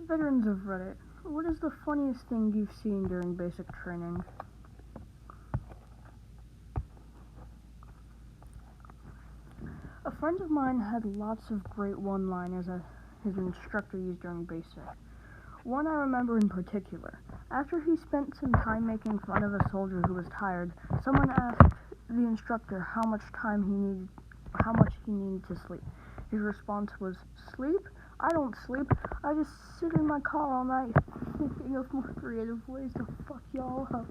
Veterans of Reddit, what is the funniest thing you've seen during basic training? A friend of mine had lots of great one-liners that his instructor used during basic. One I remember in particular. After he spent some time making fun of a soldier who was tired, someone asked the instructor how much he needed to sleep. His response was, "Sleep? I don't sleep. I just sit in my car all night thinking of more creative ways to fuck y'all up."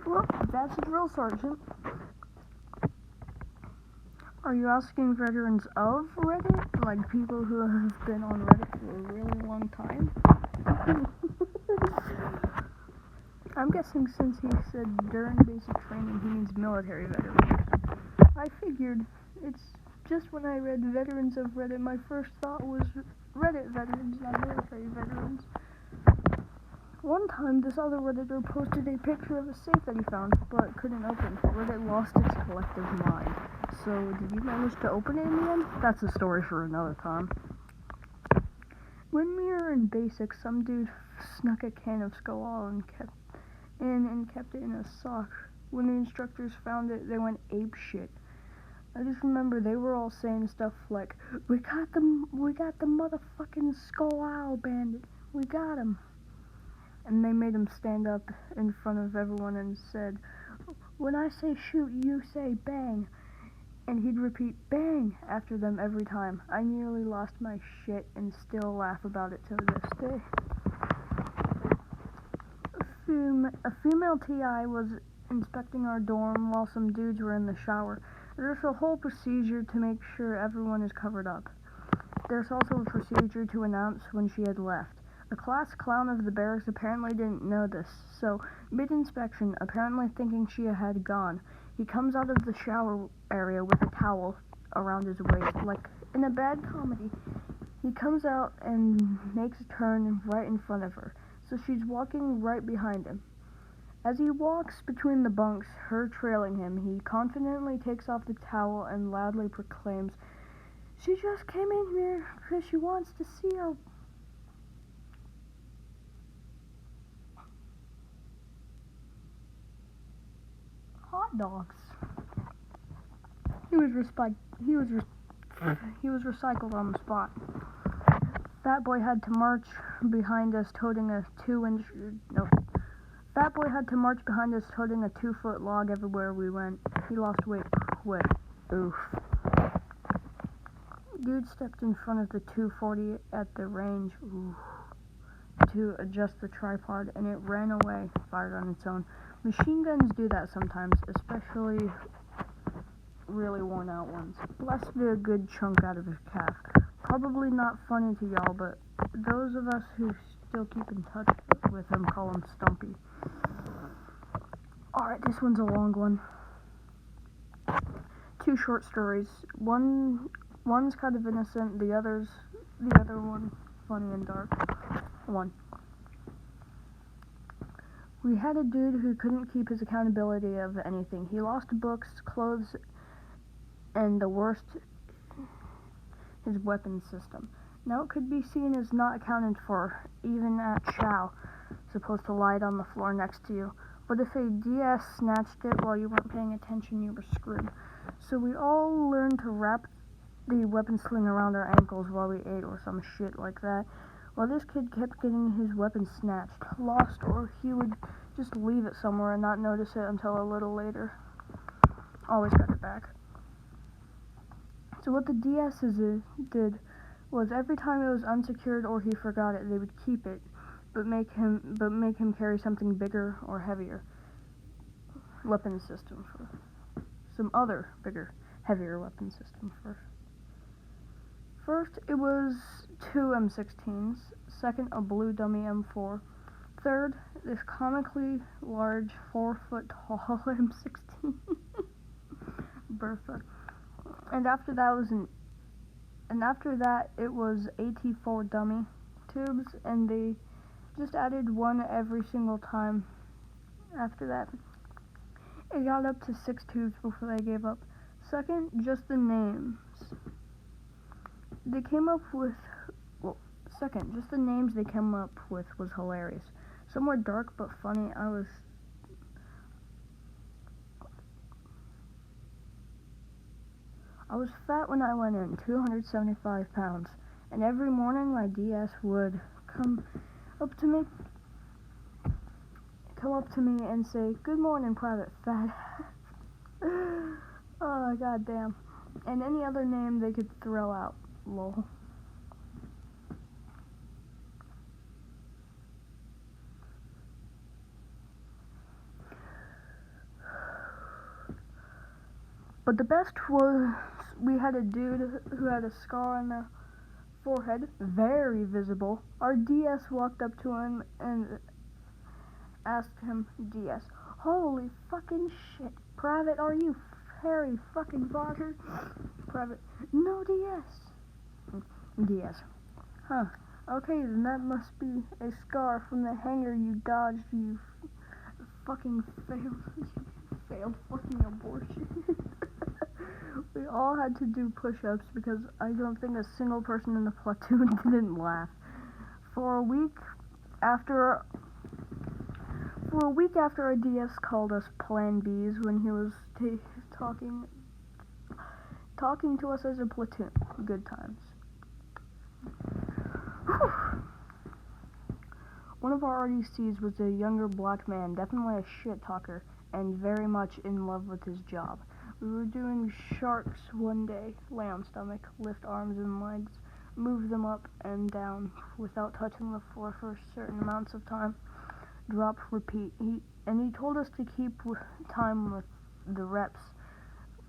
Well, that's a drill sergeant. Are you asking veterans of Reddit? Like people who have been on Reddit for a really long time? I'm guessing since he said during basic training he means military veterans. I figured. It's just when I read Veterans of Reddit, my first thought was Reddit veterans, not military veterans. One time, this other Redditor posted a picture of a safe that he found, but couldn't open. Reddit lost its collective mind. So, did you manage to open it in the end? That's a story for another time. When we were in basic, some dude snuck a can of Skull and kept it in a sock. When the instructors found it, they went apeshit. I just remember they were all saying stuff like, we got the motherfucking Skull Owl bandit. We got him." And they made him stand up in front of everyone and said, "When I say shoot, you say bang." And he'd repeat bang after them every time. I nearly lost my shit and still laugh about it to this day. A female TI was inspecting our dorm while some dudes were in the shower. There's a whole procedure to make sure everyone is covered up. There's also a procedure to announce when she had left. A class clown of the barracks apparently didn't know this, so mid-inspection, apparently thinking she had gone, he comes out of the shower area with a towel around his waist. Like in a bad comedy, he comes out and makes a turn right in front of her, so she's walking right behind him. As he walks between the bunks, her trailing him, he confidently takes off the towel and loudly proclaims, "She just came in here because she wants to see her hot dogs." He was recycled on the spot. Fat boy had to march behind us toting a 2-foot log everywhere we went. He lost weight quick. Oof. Dude stepped in front of the 240 at the range to adjust the tripod, and it ran away, fired on its own. Machine guns do that sometimes, especially really worn out ones. Blasted a good chunk out of his calf. Probably not funny to y'all, but those of us who still keep in touch with him call him Stumpy. Alright, this one's a long one. 2 short stories. One's kind of innocent, the other one funny and dark. 1. We had a dude who couldn't keep his accountability of anything. He lost books, clothes, and the worst, his weapon system. Now it could be seen as not accounted for, even at chow, supposed to lie on the floor next to you. But if a DS snatched it while you weren't paying attention, you were screwed. So we all learned to wrap the weapon sling around our ankles while we ate or some shit like that. Well, this kid kept getting his weapon snatched, lost, or he would just leave it somewhere and not notice it until a little later. Always got it back. So what the DSs did was every time it was unsecured or he forgot it, they would keep it, but make him carry something bigger or heavier weapon system for some other bigger, heavier weapon system for. First, it was 2 M16s. Second, a blue dummy M4. Third, this comically large 4-foot tall M16. Bertha. And after that it was AT4 dummy tubes, and they just added one every single time. After that, it got up to 6 tubes before they gave up. Second, just the names. They came up with Second, just the names they came up with was hilarious. Some were dark but funny. I was fat when I went in, 275 pounds, and every morning my DS would come up to me and say, "Good morning, Private Fat." Oh, goddamn. And any other name they could throw out, lol. But the best was, we had a dude who had a scar on the forehead, very visible. Our DS walked up to him and asked him, "DS, holy fucking shit, Private, are you Harry fucking Potter?" Private, "No, DS." DS, "Huh, okay, then that must be a scar from the hanger you dodged, you fucking failed fucking abortion." We all had to do push-ups because I don't think a single person in the platoon didn't laugh. For a week after our DS called us Plan Bs when he was talking to us as a platoon. Good times. Whew. One of our RDCs was a younger black man, definitely a shit talker, and very much in love with his job. We were doing sharks one day, lay on stomach, lift arms and legs, move them up and down without touching the floor for certain amounts of time, drop, repeat. He told us to keep time with the reps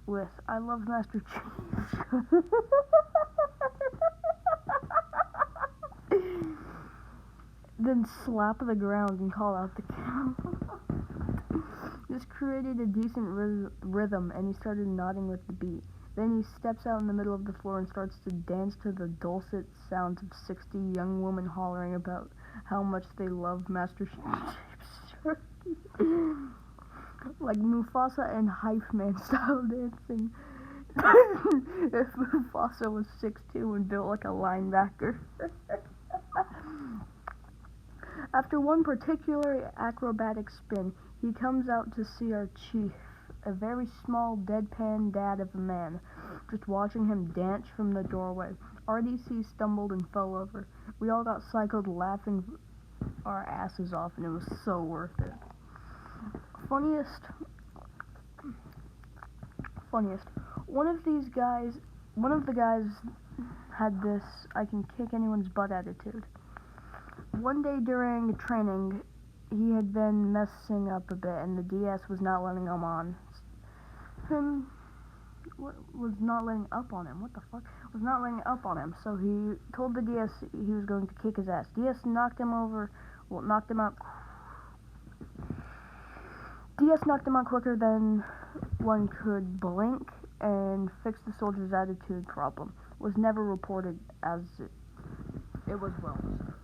with "I love Master Chief." Then slap the ground and call out the count. This created a decent rhythm, and he started nodding with the beat. Then he steps out in the middle of the floor and starts to dance to the dulcet sounds of 60 young women hollering about how much they love Master Chief. Like Mufasa and Hype Man style dancing. If Mufasa was 6'2" and built like a linebacker. After one particularly acrobatic spin, he comes out to see our chief, a very small, deadpan dad of a man, just watching him dance from the doorway. RDC stumbled and fell over. We all got cycled laughing our asses off, and it was so worth it. Funniest. One of the guys had this "I can kick anyone's butt" attitude. One day during training, he had been messing up a bit, and the DS was not letting him on. Was not letting up on him. What the fuck? Was not letting up on him. So he told the DS he was going to kick his ass. DS knocked him over. Well, knocked him out. DS knocked him out quicker than one could blink and fixed the soldier's attitude problem. Was never reported as it was well deserved.